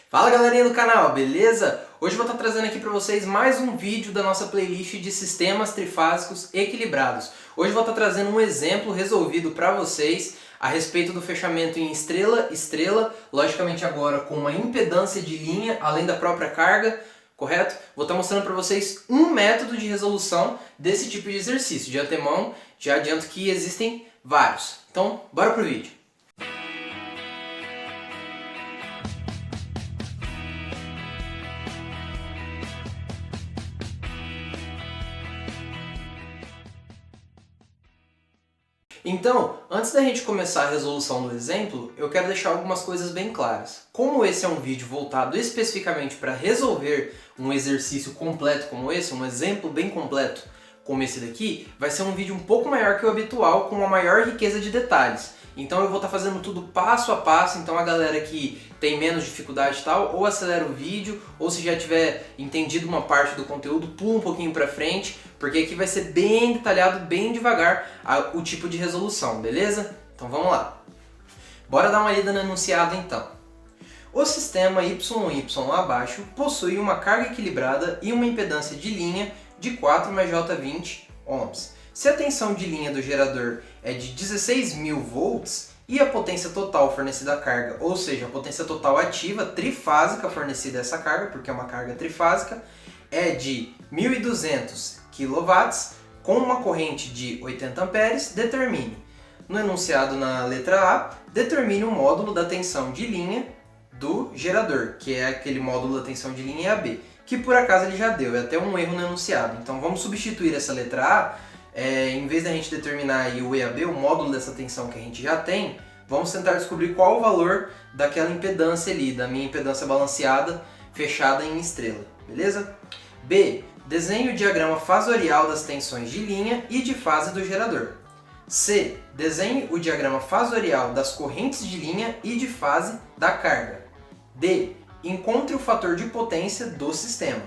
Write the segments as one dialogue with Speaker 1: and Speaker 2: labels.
Speaker 1: Fala galerinha do canal, beleza? Hoje eu vou estar trazendo aqui para vocês mais um vídeo da nossa playlist de sistemas trifásicos equilibrados. Hoje eu vou estar trazendo um exemplo resolvido para vocês a respeito do fechamento em estrela-estrela, logicamente agora com uma impedância de linha além da própria carga, correto? Vou estar mostrando para vocês um método de resolução desse tipo de exercício. De antemão, já adianto que existem vários. Então, bora pro vídeo. Então, antes da gente começar a resolução do exemplo, eu quero deixar algumas coisas bem claras. Como esse é um vídeo voltado especificamente para resolver um exercício completo como esse, um exemplo bem completo como esse daqui, vai ser um vídeo um pouco maior que o habitual, com uma maior riqueza de detalhes. Então eu vou estar fazendo tudo passo a passo, então a galera que tem menos dificuldade e tal, ou acelera o vídeo, ou se já tiver entendido uma parte do conteúdo, pula um pouquinho pra frente, porque aqui vai ser bem detalhado, bem devagar o tipo de resolução, beleza? Então vamos lá. Bora dar uma lida no enunciado então. O sistema YY abaixo possui uma carga equilibrada e uma impedância de linha de 4 MJ20 ohms. Se a tensão de linha do gerador é de 16.000 volts e a potência total fornecida à carga, ou seja, a potência total ativa trifásica fornecida a essa carga, porque é uma carga trifásica, é de 1.200 kW com uma corrente de 80 amperes, determine. No enunciado na letra A, determine o módulo da tensão de linha do gerador, que é aquele módulo da tensão de linha AB, que por acaso ele já deu, é até um erro no enunciado. Então vamos substituir essa letra A. Em vez da gente determinar aí o EAB, o módulo dessa tensão que a gente já tem, vamos tentar descobrir qual o valor daquela impedância ali, da minha impedância balanceada fechada em estrela, beleza? B. Desenhe o diagrama fasorial das tensões de linha e de fase do gerador. C. Desenhe o diagrama fasorial das correntes de linha e de fase da carga. D. Encontre o fator de potência do sistema.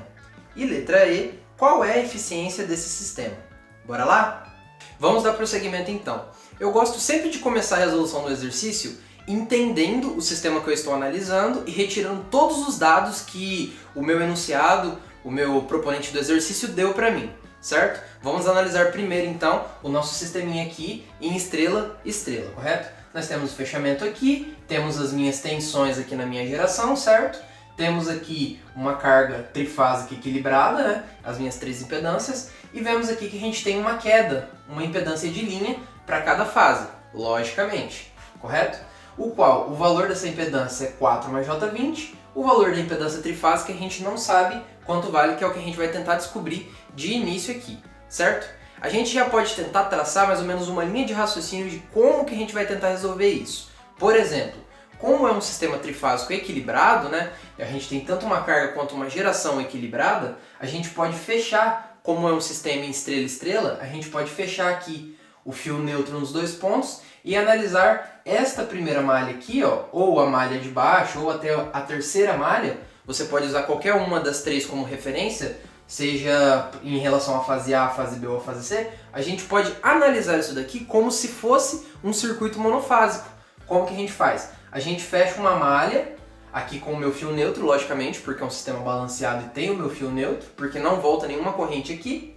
Speaker 1: E letra E. Qual é a eficiência desse sistema? Bora lá? Vamos dar prosseguimento então. Eu gosto sempre de começar a resolução do exercício entendendo o sistema que eu estou analisando e retirando todos os dados que o meu enunciado, o meu proponente do exercício deu para mim, certo? Vamos analisar primeiro então o nosso sisteminha aqui em estrela-estrela, correto? Nós temos o fechamento aqui, temos as minhas tensões aqui na minha geração, certo? Temos aqui uma carga trifásica equilibrada, né? As minhas três impedâncias, e vemos aqui que a gente tem uma queda, uma impedância de linha para cada fase, logicamente, correto? O qual o valor dessa impedância é 4 MJ20, o valor da impedância trifásica a gente não sabe quanto vale, que é o que a gente vai tentar descobrir de início aqui, certo? A gente já pode tentar traçar mais ou menos uma linha de raciocínio de como que a gente vai tentar resolver isso. Por exemplo, como é um sistema trifásico equilibrado, né? A gente tem tanto uma carga quanto uma geração equilibrada, a gente pode fechar, como é um sistema em estrela-estrela, a gente pode fechar aqui o fio neutro nos dois pontos e analisar esta primeira malha aqui, ó, ou a malha de baixo, ou até a terceira malha. Você pode usar qualquer uma das três como referência, seja em relação à fase A, à fase B ou à fase C. A gente pode analisar isso daqui como se fosse um circuito monofásico. Como que a gente faz? A gente fecha uma malha aqui com o meu fio neutro, logicamente, porque é um sistema balanceado e tem o meu fio neutro, porque não volta nenhuma corrente aqui.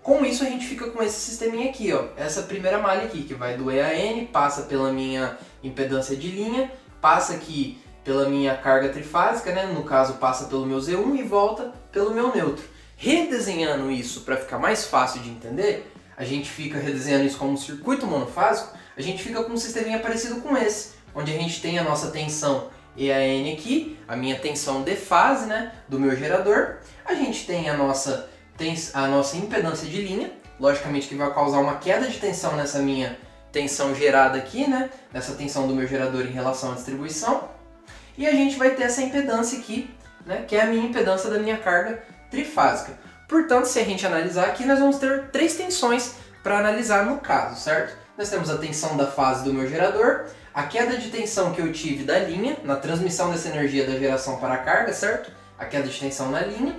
Speaker 1: Com isso a gente fica com esse sisteminha aqui, ó, essa primeira malha aqui, que vai do E a N, passa pela minha impedância de linha, passa aqui pela minha carga trifásica, né? No caso passa pelo meu Z1 e volta pelo meu neutro. Redesenhando isso para ficar mais fácil de entender, a gente fica redesenhando isso como um circuito monofásico, a gente fica com um sisteminha parecido com esse, onde a gente tem a nossa tensão EAN aqui, a minha tensão de fase, né, do meu gerador. A gente tem a nossa impedância de linha, logicamente que vai causar uma queda de tensão nessa minha tensão gerada aqui, né, nessa tensão do meu gerador em relação à distribuição. E a gente vai ter essa impedância aqui, né, que é a minha impedância da minha carga trifásica. Portanto, se a gente analisar aqui, nós vamos ter três tensões para analisar no caso, certo? Nós temos a tensão da fase do meu gerador, a queda de tensão que eu tive da linha, na transmissão dessa energia da geração para a carga, certo? A queda de tensão na linha.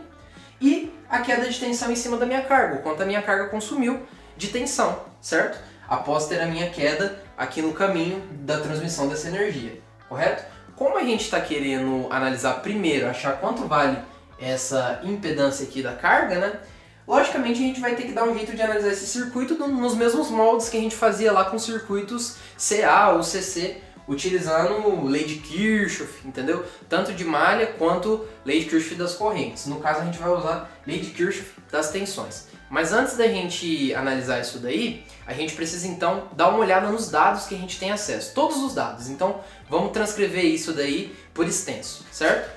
Speaker 1: E a queda de tensão em cima da minha carga, o quanto a minha carga consumiu de tensão, certo? Após ter a minha queda aqui no caminho da transmissão dessa energia, correto? como a gente está querendo analisar primeiro, achar quanto vale essa impedância aqui da carga, né? Logicamente a gente vai ter que dar um jeito de analisar esse circuito nos mesmos moldes que a gente fazia lá com circuitos CA ou CC, utilizando lei de Kirchhoff, entendeu? Tanto de malha quanto lei de Kirchhoff das correntes. No caso a gente vai usar lei de Kirchhoff das tensões. Mas antes da gente analisar isso daí, a gente precisa então dar uma olhada nos dados que a gente tem acesso, todos os dados. Então vamos transcrever isso daí por extenso, certo?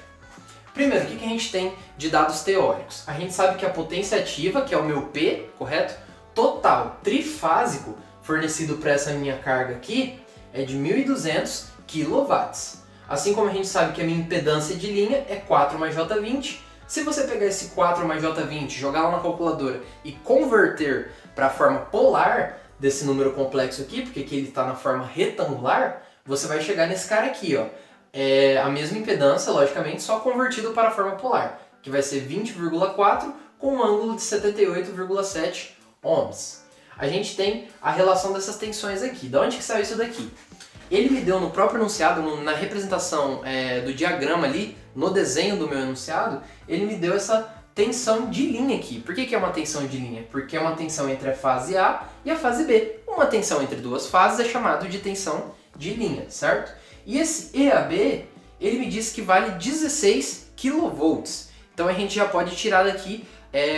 Speaker 1: Primeiro, o que a gente tem de dados teóricos? A gente sabe que a potência ativa, que é o meu P, correto? Total trifásico fornecido para essa minha carga aqui é de 1.200 kW. Assim como a gente sabe que a minha impedância de linha é 4 mais J20. Se você pegar esse 4 mais J20, jogar lá na calculadora e converter para a forma polar desse número complexo aqui, porque aqui ele está na forma retangular, você vai chegar nesse cara aqui, ó. É a mesma impedância, logicamente, só convertido para a forma polar, que vai ser 20,4 com um ângulo de 78,7 ohms. A gente tem a relação dessas tensões aqui. Da onde que saiu isso daqui? Ele me deu no próprio enunciado, na representação do diagrama ali, no desenho do meu enunciado, ele me deu essa tensão de linha aqui. Por que é uma tensão de linha? Porque é uma tensão entre a fase A e a fase B. Uma tensão entre duas fases é chamado de tensão de linha, certo? E esse EAB, ele me diz que vale 16 kV. Então a gente já pode tirar daqui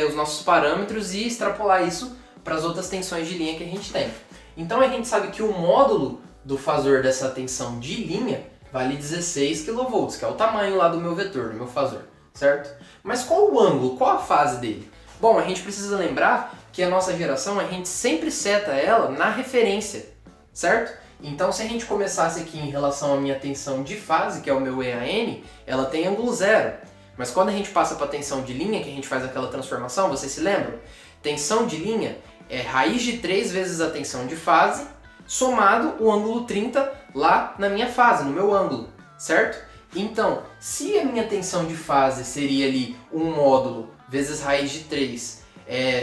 Speaker 1: os nossos parâmetros e extrapolar isso para as outras tensões de linha que a gente tem. Então a gente sabe que o módulo do fasor dessa tensão de linha vale 16 kV, que é o tamanho lá do meu vetor, do meu fasor, certo? Mas qual o ângulo, qual a fase dele? Bom, a gente precisa lembrar que a nossa geração, a gente sempre seta ela na referência, certo? Então se a gente começasse aqui em relação à minha tensão de fase, que é o meu EAN, ela tem ângulo zero. Mas quando a gente passa para a tensão de linha, que a gente faz aquela transformação, vocês se lembram? Tensão de linha é raiz de 3 vezes a tensão de fase, somado o ângulo 30 lá na minha fase, no meu ângulo, certo? Então, se a minha tensão de fase seria ali um módulo vezes raiz de 3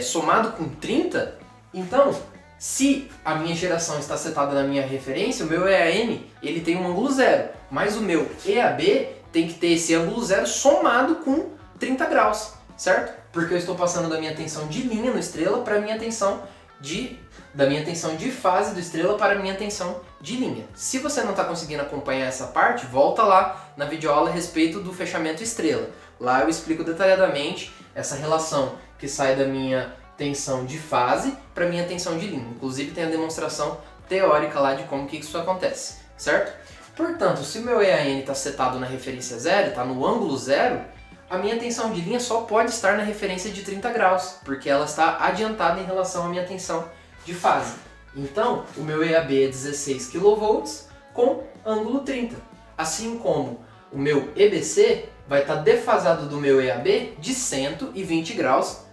Speaker 1: somado com 30, então, se a minha geração está setada na minha referência, o meu EAN ele tem um ângulo zero, mas o meu EAB tem que ter esse ângulo zero somado com 30 graus, certo? Porque eu estou passando da minha tensão de linha no estrela para a minha tensão da minha tensão de fase do estrela para a minha tensão de linha. Se você não está conseguindo acompanhar essa parte, volta lá na videoaula a respeito do fechamento estrela. Lá eu explico detalhadamente essa relação que sai da minha tensão de fase para a minha tensão de linha. Inclusive tem a demonstração teórica lá de como que isso acontece, certo? Portanto, se o meu EAN está setado na referência zero, está no ângulo zero, a minha tensão de linha só pode estar na referência de 30 graus, porque ela está adiantada em relação à minha tensão de fase. Então, o meu EAB é 16 kV com ângulo 30. Assim como o meu EBC vai estar defasado do meu EAB de 120 graus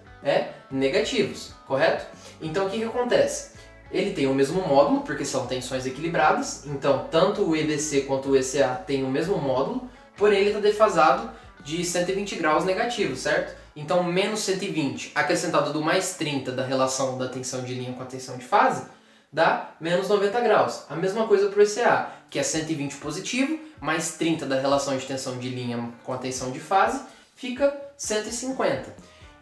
Speaker 1: negativos, correto? Então, o que acontece? Ele tem o mesmo módulo, porque são tensões equilibradas, então tanto o EBC quanto o ECA têm o mesmo módulo, porém ele está defasado de 120 graus negativos, certo? Então menos 120 acrescentado do mais 30 da relação da tensão de linha com a tensão de fase, dá menos 90 graus. A mesma coisa para o ECA, que é 120 positivo, mais 30 da relação de tensão de linha com a tensão de fase, fica 150.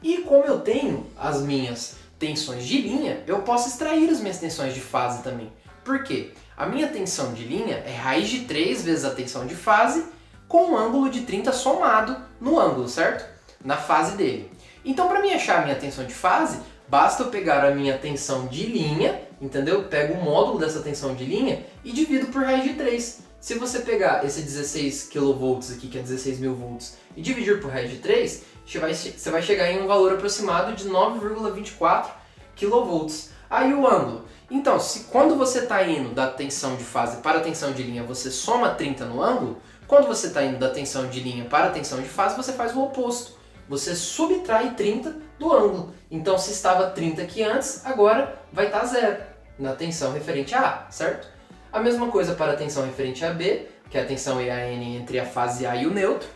Speaker 1: E como eu tenho as minhas tensões de linha, eu posso extrair as minhas tensões de fase também. Por quê? A minha tensão de linha é raiz de 3 vezes a tensão de fase com um ângulo de 30 somado no ângulo, certo? Na fase dele. Então, para mim achar a minha tensão de fase, basta eu pegar a minha tensão de linha, entendeu? Eu pego o módulo dessa tensão de linha e divido por raiz de 3. Se você pegar esse 16 kV aqui, que é 16.000 volts, e dividir por raiz de 3, você vai chegar em um valor aproximado de 9,24 kV. Aí o ângulo. Então, quando você está indo da tensão de fase para a tensão de linha, você soma 30 no ângulo, quando você está indo da tensão de linha para a tensão de fase, você faz o oposto. Você subtrai 30 do ângulo. Então, se estava 30 aqui antes, agora vai estar zero na tensão referente a A, certo? A mesma coisa para a tensão referente a B, que é a tensão EAN entre a fase A e o neutro,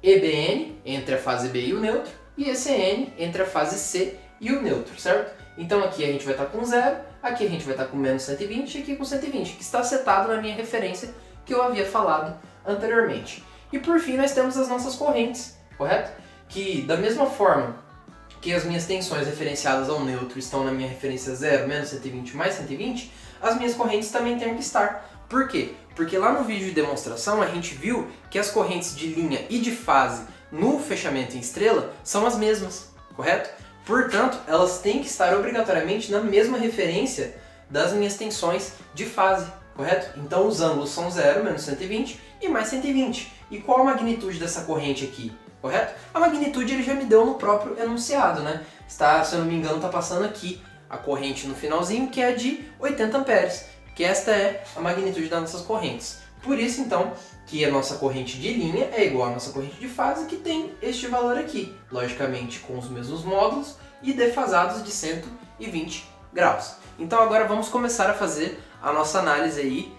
Speaker 1: EBN entre a fase B e o neutro, e ECN entre a fase C e o neutro, certo? Então aqui a gente vai estar com zero, aqui a gente vai estar com menos 120 e aqui com 120, que está setado na minha referência que eu havia falado anteriormente. E por fim nós temos as nossas correntes, correto? Que da mesma forma que as minhas tensões referenciadas ao neutro estão na minha referência 0, menos 120, mais 120, as minhas correntes também têm que estar. Por quê? Porque lá no vídeo de demonstração a gente viu que as correntes de linha e de fase no fechamento em estrela são as mesmas, correto? Portanto, elas têm que estar obrigatoriamente na mesma referência das minhas tensões de fase, correto? Então os ângulos são 0, menos 120 e mais 120. E qual a magnitude dessa corrente aqui, correto? A magnitude ele já me deu no próprio enunciado, né? Está, se eu não me engano, está passando aqui a corrente no finalzinho, que é de 80 amperes, que esta é a magnitude das nossas correntes. Por isso, então, que a nossa corrente de linha é igual à nossa corrente de fase, que tem este valor aqui, logicamente com os mesmos módulos e defasados de 120 graus. Então agora vamos começar a fazer a nossa análise aí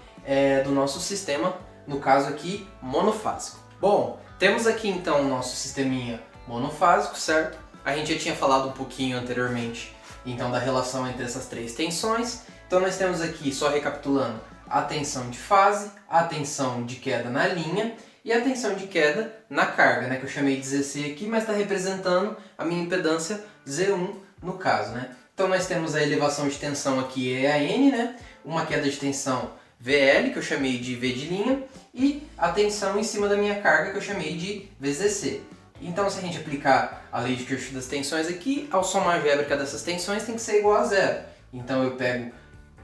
Speaker 1: do nosso sistema, no caso aqui, monofásico. Bom, temos aqui então o nosso sisteminha monofásico, certo? A gente já tinha falado um pouquinho anteriormente, então, da relação entre essas três tensões. Então nós temos aqui, só recapitulando, a tensão de fase, a tensão de queda na linha e a tensão de queda na carga, né, que eu chamei de ZC aqui, mas está representando a minha impedância Z1 no caso, né? Então nós temos a elevação de tensão aqui EAN, né, uma queda de tensão VL, que eu chamei de V de linha, e a tensão em cima da minha carga, que eu chamei de VZC. Então se a gente aplicar a lei de Kirchhoff das tensões aqui, ao soma algébrica dessas tensões tem que ser igual a zero. Então eu pego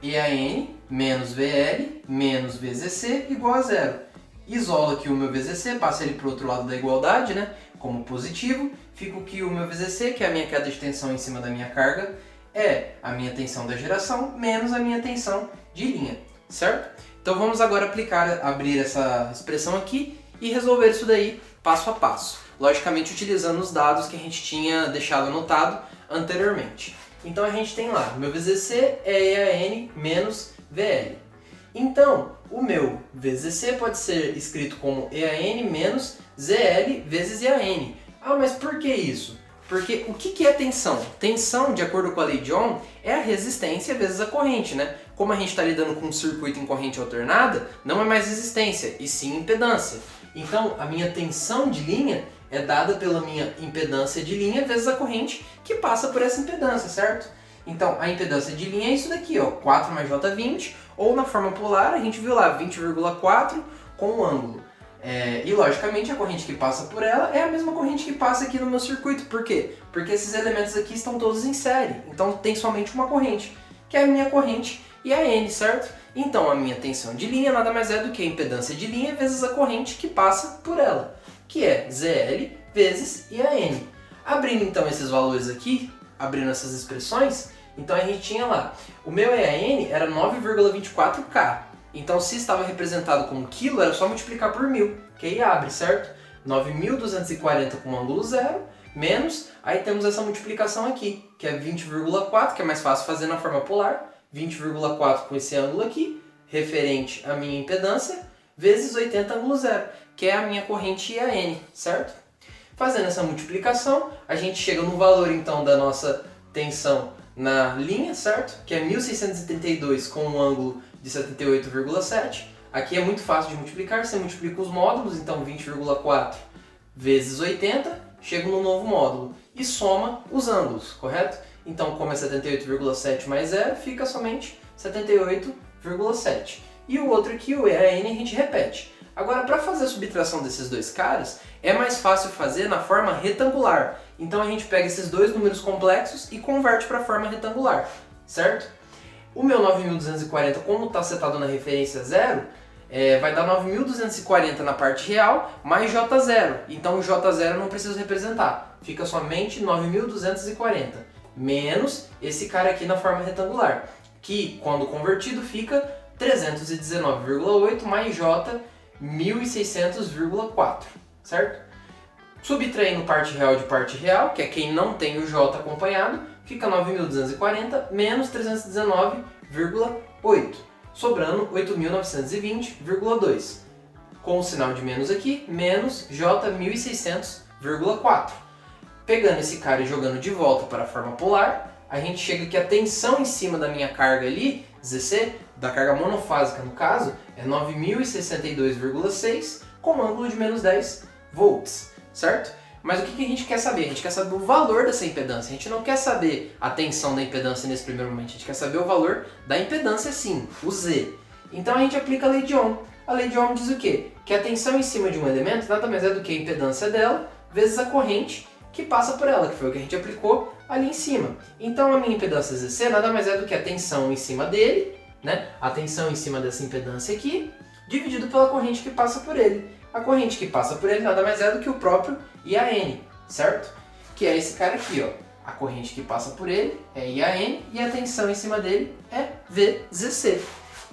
Speaker 1: EAN menos VL menos VZC igual a zero. Isolo aqui o meu VZC, passo ele para o outro lado da igualdade, né, como positivo. Fica que o meu VZC, que é a minha queda de tensão em cima da minha carga, é a minha tensão da geração menos a minha tensão de linha, certo? Então vamos agora abrir essa expressão aqui e resolver isso daí passo a passo. Logicamente utilizando os dados que a gente tinha deixado anotado anteriormente. Então a gente tem lá, meu VZC é EAN menos VL. Então, o meu VZC pode ser escrito como EAN menos ZL vezes EAN. Ah, mas por que isso? Porque o que é tensão? Tensão, de acordo com a lei de Ohm, é a resistência vezes a corrente, né? Como a gente está lidando com um circuito em corrente alternada, não é mais resistência, e sim impedância. Então, a minha tensão de linha é dada pela minha impedância de linha vezes a corrente que passa por essa impedância, certo? Então, a impedância de linha é isso daqui, ó, 4 mais J20, ou na forma polar, a gente viu lá 20,4 com o ângulo. E, logicamente, a corrente que passa por ela é a mesma corrente que passa aqui no meu circuito. Por quê? Porque esses elementos aqui estão todos em série, então tem somente uma corrente, que é a minha corrente IAN, certo? Então, a minha tensão de linha nada mais é do que a impedância de linha vezes a corrente que passa por ela, que é ZL vezes IAN. Abrindo então esses valores aqui, abrindo essas expressões, então a gente tinha lá, o meu EAN era 9,24 K. Então se estava representado como quilo, era só multiplicar por 1000, que aí abre, certo? 9.240 com ângulo zero, menos, aí temos essa multiplicação aqui, que é 20,4, que é mais fácil fazer na forma polar, 20,4 com esse ângulo aqui, referente à minha impedância, vezes 80 ângulo zero, que é a minha corrente IAN, certo? Fazendo essa multiplicação, a gente chega no valor então da nossa tensão na linha, certo? Que é 1632 com um ângulo de 78,7. Aqui é muito fácil de multiplicar, você multiplica os módulos, então 20,4 vezes 80, chega no novo módulo e soma os ângulos, correto? Então, como é 78,7 mais 0, fica somente 78,7. E o outro aqui, o EAN, a gente repete. Agora, para fazer a subtração desses dois caras, é mais fácil fazer na forma retangular. Então a gente pega esses dois números complexos e converte para a forma retangular, certo? O meu 9.240, como está setado na referência 0, vai dar 9.240 na parte real, mais J0. Então o J0 eu não preciso representar, fica somente 9.240, menos esse cara aqui na forma retangular, que quando convertido fica 319,8 mais J 1.600,4, certo? Subtraindo parte real de parte real, que é quem não tem o J acompanhado, fica 9.240 menos 319,8, sobrando 8.920,2. Com o sinal de menos aqui, menos J 1.600,4. Pegando esse cara e jogando de volta para a forma polar, a gente chega que a tensão em cima da minha carga ali, ZC, da carga monofásica no caso, é 9.062,6 com um ângulo de menos 10 volts, certo? Mas o que a gente quer saber? A gente quer saber o valor dessa impedância, a gente não quer saber a tensão da impedância nesse primeiro momento, a gente quer saber o valor da impedância sim, o Z. Então a gente aplica a lei de Ohm. A lei de Ohm diz o quê? Que a tensão em cima de um elemento nada mais é do que a impedância dela vezes a corrente que passa por ela, que foi o que a gente aplicou ali em cima. Então a minha impedância ZC nada mais é do que a tensão em cima dele, né? A tensão em cima dessa impedância aqui, dividido pela corrente que passa por ele. A corrente que passa por ele nada mais é do que o próprio IAN, certo? Que é esse cara aqui, ó. A corrente que passa por ele é IAN e a tensão em cima dele é VZC.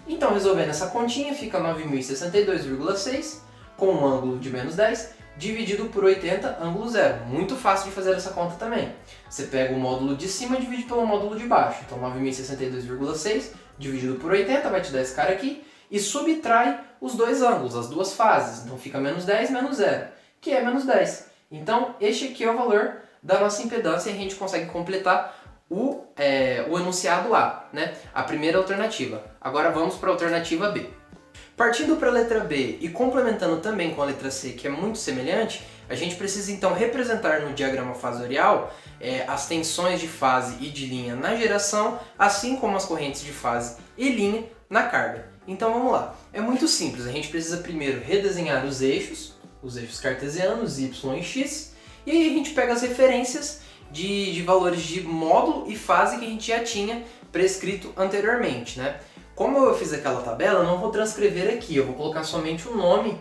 Speaker 1: Então, resolvendo essa continha, fica 9.062,6 com um ângulo de menos 10 dividido por 80, ângulo zero. Muito fácil de fazer essa conta também. Você pega o módulo de cima e divide pelo módulo de baixo. Então, 9.062,6 dividido por 80 vai te dar esse cara aqui. E subtrai os dois ângulos, as duas fases. Então fica menos 10 menos 0, que é menos 10. Então este aqui é o valor da nossa impedância e a gente consegue completar o enunciado A, né? A primeira alternativa. Agora vamos para a alternativa B. Partindo para a letra B e complementando também com a letra C, que é muito semelhante, a gente precisa então representar no diagrama fasorial as tensões de fase e de linha na geração, assim como as correntes de fase e linha na carga. Então vamos lá, é muito simples, a gente precisa primeiro redesenhar os eixos cartesianos, y e x, e aí a gente pega as referências de valores de módulo e fase que a gente já tinha prescrito anteriormente, né? Como eu fiz aquela tabela, eu não vou transcrever aqui, eu vou colocar somente o nome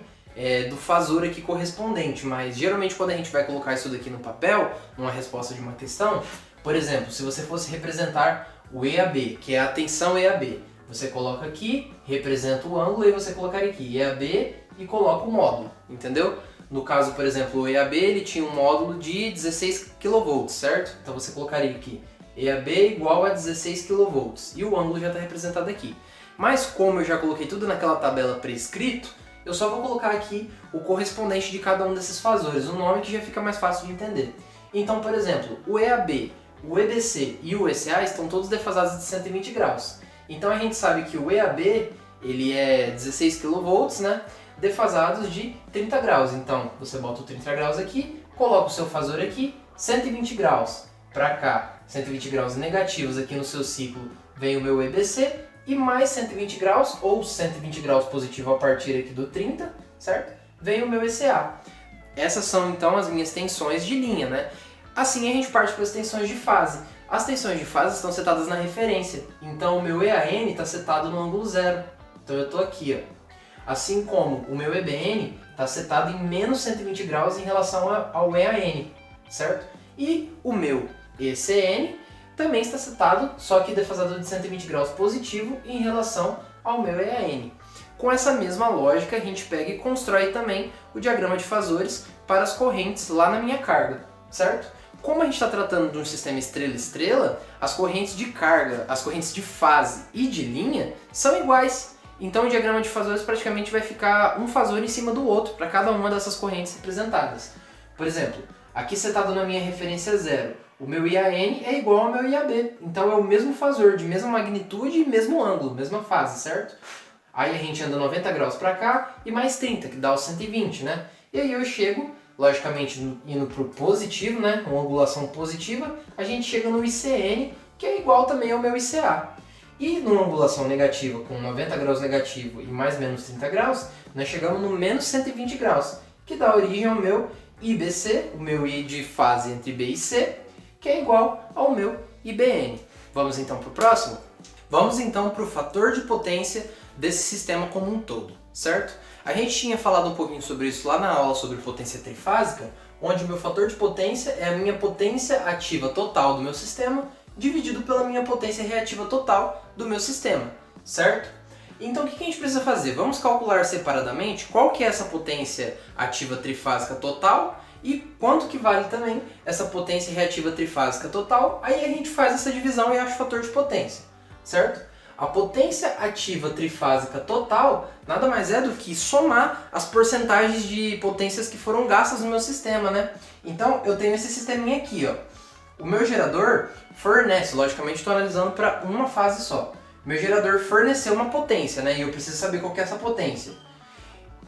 Speaker 1: do fasor aqui correspondente, mas geralmente quando a gente vai colocar isso daqui no papel, numa resposta de uma questão, por exemplo, se você fosse representar o EAB, que é a tensão EAB, você coloca aqui, representa o ângulo e você colocaria aqui EAB e coloca o módulo, entendeu? No caso, por exemplo, o EAB ele tinha um módulo de 16 kV, certo? Então você colocaria aqui EAB igual a 16 kV e o ângulo já está representado aqui. Mas como eu já coloquei tudo naquela tabela prescrito, eu só vou colocar aqui o correspondente de cada um desses fasores, o nome que já fica mais fácil de entender. Então, por exemplo, o EAB, o EBC e o ECA estão todos defasados de 120 graus. Então a gente sabe que o EAB ele é 16 kV, né, defasados de 30 graus. Então você bota o 30 graus aqui, coloca o seu fasor aqui, 120 graus para cá, 120 graus negativos aqui no seu ciclo vem o meu EBC e mais 120 graus, ou 120 graus positivo a partir aqui do 30, certo? Vem o meu ECA. Essas são então as minhas tensões de linha, né? Assim a gente parte para as tensões de fase. As tensões de fase estão setadas na referência, então o meu EAN está setado no ângulo zero. Então eu estou aqui, ó. Assim como o meu EBN está setado em menos 120 graus em relação ao EAN, certo? E o meu ECN também está setado, só que defasado de 120 graus positivo em relação ao meu EAN. Com essa mesma lógica, a gente pega e constrói também o diagrama de fasores para as correntes lá na minha carga, certo? Como a gente está tratando de um sistema estrela-estrela, as correntes de carga, as correntes de fase e de linha são iguais. Então o diagrama de fasores praticamente vai ficar um fasor em cima do outro para cada uma dessas correntes representadas. Por exemplo, aqui setado na minha referência zero, o meu IAN é igual ao meu IAB. Então é o mesmo fasor, de mesma magnitude e mesmo ângulo, mesma fase, certo? Aí a gente anda 90 graus para cá e mais 30, que dá os 120, né? E aí eu chego, logicamente indo para o positivo, né? Uma angulação positiva, a gente chega no ICN, que é igual também ao meu ICA. E numa angulação negativa, com 90 graus negativo e mais menos 30 graus, nós chegamos no menos 120 graus, que dá origem ao meu IBC, o meu I de fase entre B e C, que é igual ao meu IBN. Vamos então para o próximo? Vamos então para o fator de potência desse sistema como um todo, certo? A gente tinha falado um pouquinho sobre isso lá na aula sobre potência trifásica, onde o meu fator de potência é a minha potência ativa total do meu sistema dividido pela minha potência reativa total do meu sistema, certo? Então o que a gente precisa fazer? Vamos calcular separadamente qual que é essa potência ativa trifásica total e quanto que vale também essa potência reativa trifásica total. Aí a gente faz essa divisão e acha o fator de potência, certo? A potência ativa trifásica total nada mais é do que somar as porcentagens de potências que foram gastas no meu sistema, né? Então eu tenho esse sisteminha aqui, ó. O meu gerador fornece, logicamente estou analisando para uma fase só. Meu gerador forneceu uma potência, né? E eu preciso saber qual que é essa potência.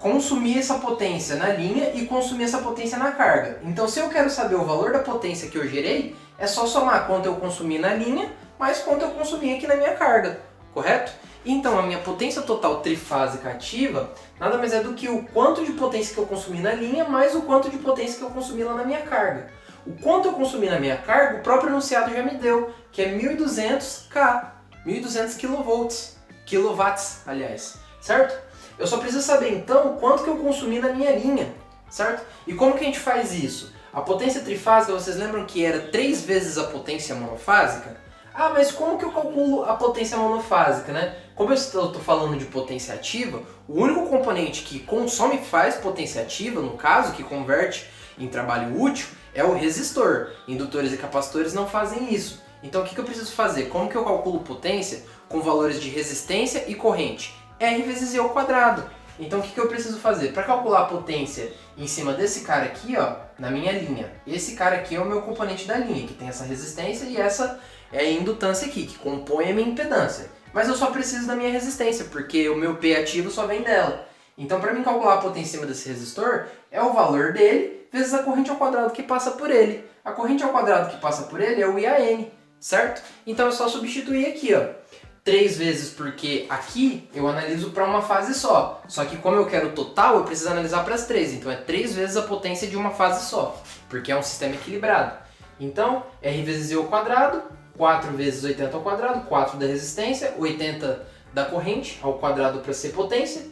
Speaker 1: consumir essa potência na linha e consumir essa potência na carga. Então, se eu quero saber o valor da potência que eu gerei, é só somar quanto eu consumi na linha mais quanto eu consumi aqui na minha carga, correto? Então, a minha potência total trifásica ativa nada mais é do que o quanto de potência que eu consumi na linha mais o quanto de potência que eu consumi lá na minha carga. O quanto eu consumi na minha carga, o próprio enunciado já me deu, que é 1.200 K, 1.200 quilowatts, aliás, certo? Eu só preciso saber, então, quanto que eu consumi na minha linha, certo? E como que a gente faz isso? A potência trifásica, vocês lembram que era 3 vezes a potência monofásica? Ah, mas como que eu calculo a potência monofásica, né? Como eu estou falando de potência ativa, o único componente que consome e faz potência ativa, no caso, que converte em trabalho útil, é o resistor. Indutores e capacitores não fazem isso. Então o que eu preciso fazer? Como que eu calculo potência com valores de resistência e corrente? R vezes E ao quadrado. Então o que eu preciso fazer? Para calcular a potência em cima desse cara aqui, ó, na minha linha. Esse cara aqui é o meu componente da linha, que tem essa resistência, e essa é a indutância aqui, que compõe a minha impedância. Mas eu só preciso da minha resistência, porque o meu P ativo só vem dela. Então para mim calcular a potência em cima desse resistor, é o valor dele vezes a corrente ao quadrado que passa por ele. A corrente ao quadrado que passa por ele é o IAN, certo? Então é só substituir aqui, ó. 3 vezes, porque aqui eu analiso para uma fase só. Só que como eu quero total, eu preciso analisar para as 3. Então é 3 vezes a potência de uma fase só, porque é um sistema equilibrado. Então, R vezes E ao quadrado, 4 vezes 80 ao quadrado, 4 da resistência, 80 da corrente ao quadrado para ser potência,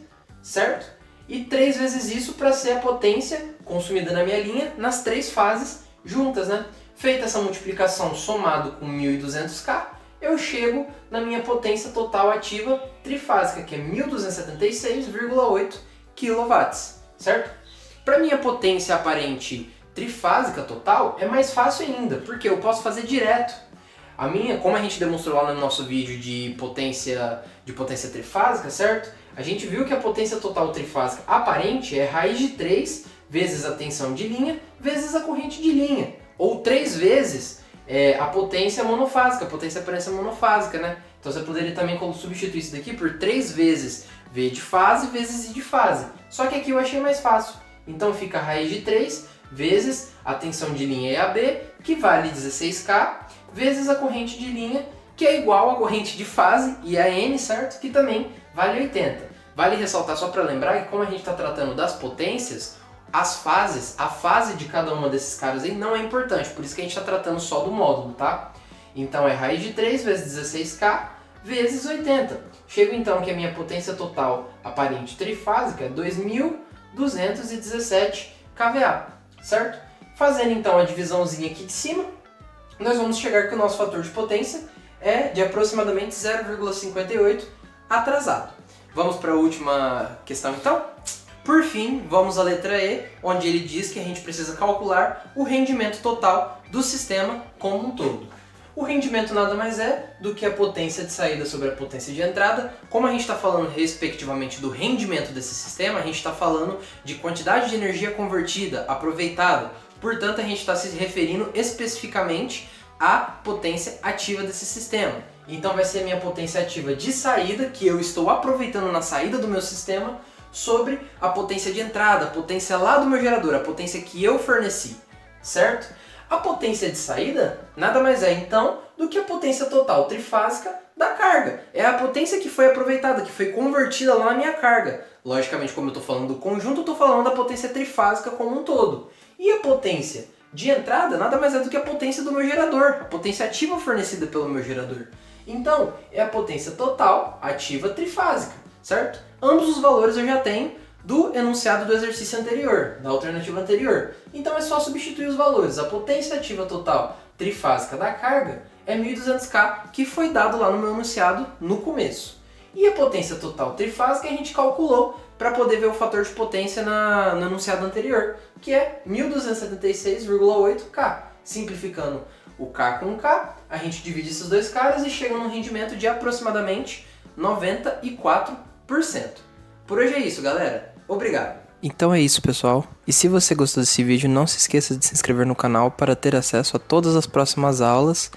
Speaker 1: certo? E 3 vezes isso para ser a potência consumida na minha linha nas 3 fases juntas, né? Feita essa multiplicação somado com 1.200K, eu chego na minha potência total ativa trifásica, que é 1.276,8 kW, certo? Para minha potência aparente trifásica total é mais fácil ainda, porque eu posso fazer direto. A minha, como a gente demonstrou lá no nosso vídeo de potência trifásica, certo? A gente viu que a potência total trifásica aparente é raiz de 3 vezes a tensão de linha vezes a corrente de linha, ou 3 vezes a potência monofásica, a potência aparência monofásica, né? Então você poderia também substituir isso daqui por 3 vezes V de fase vezes I de fase. Só que aqui eu achei mais fácil. Então fica a raiz de 3 vezes a tensão de linha EAB, que vale 16K, vezes a corrente de linha, que é igual à corrente de fase, IAN, certo? Que também vale 80. Vale ressaltar só para lembrar que como a gente está tratando das potências, as fases, a fase de cada uma desses caras aí não é importante, por isso que a gente está tratando só do módulo, tá? Então é raiz de 3 vezes 16K vezes 80. Chego então que a minha potência total aparente trifásica é 2.217 kVA, certo? Fazendo então a divisãozinha aqui de cima, nós vamos chegar que o nosso fator de potência é de aproximadamente 0,58 atrasado. Vamos para a última questão então? Por fim, vamos à letra E, onde ele diz que a gente precisa calcular o rendimento total do sistema como um todo. O rendimento nada mais é do que a potência de saída sobre a potência de entrada. Como a gente está falando respectivamente do rendimento desse sistema, a gente está falando de quantidade de energia convertida, aproveitada. Portanto, a gente está se referindo especificamente à potência ativa desse sistema. Então vai ser a minha potência ativa de saída, que eu estou aproveitando na saída do meu sistema, sobre a potência de entrada, a potência lá do meu gerador, a potência que eu forneci, certo? A potência de saída nada mais é então do que a potência total trifásica da carga. É a potência que foi aproveitada, que foi convertida lá na minha carga. Logicamente, como eu estou falando do conjunto, eu estou falando da potência trifásica como um todo. E a potência de entrada nada mais é do que a potência do meu gerador, a potência ativa fornecida pelo meu gerador. Então, é a potência total ativa trifásica, certo? Ambos os valores eu já tenho do enunciado do exercício anterior, da alternativa anterior. Então é só substituir os valores. A potência ativa total trifásica da carga é 1.200K, que foi dado lá no meu enunciado no começo. E a potência total trifásica a gente calculou para poder ver o fator de potência no enunciado anterior, que é 1.276,8K. Simplificando o K com o K, a gente divide esses dois caras e chega num rendimento de aproximadamente 94%. Por hoje é isso, galera. Obrigado.
Speaker 2: Então é isso, pessoal. E se você gostou desse vídeo, não se esqueça de se inscrever no canal para ter acesso a todas as próximas aulas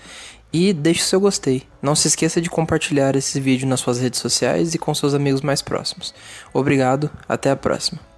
Speaker 2: E deixe o seu gostei. Não se esqueça de compartilhar esse vídeo nas suas redes sociais e com seus amigos mais próximos. Obrigado, até a próxima.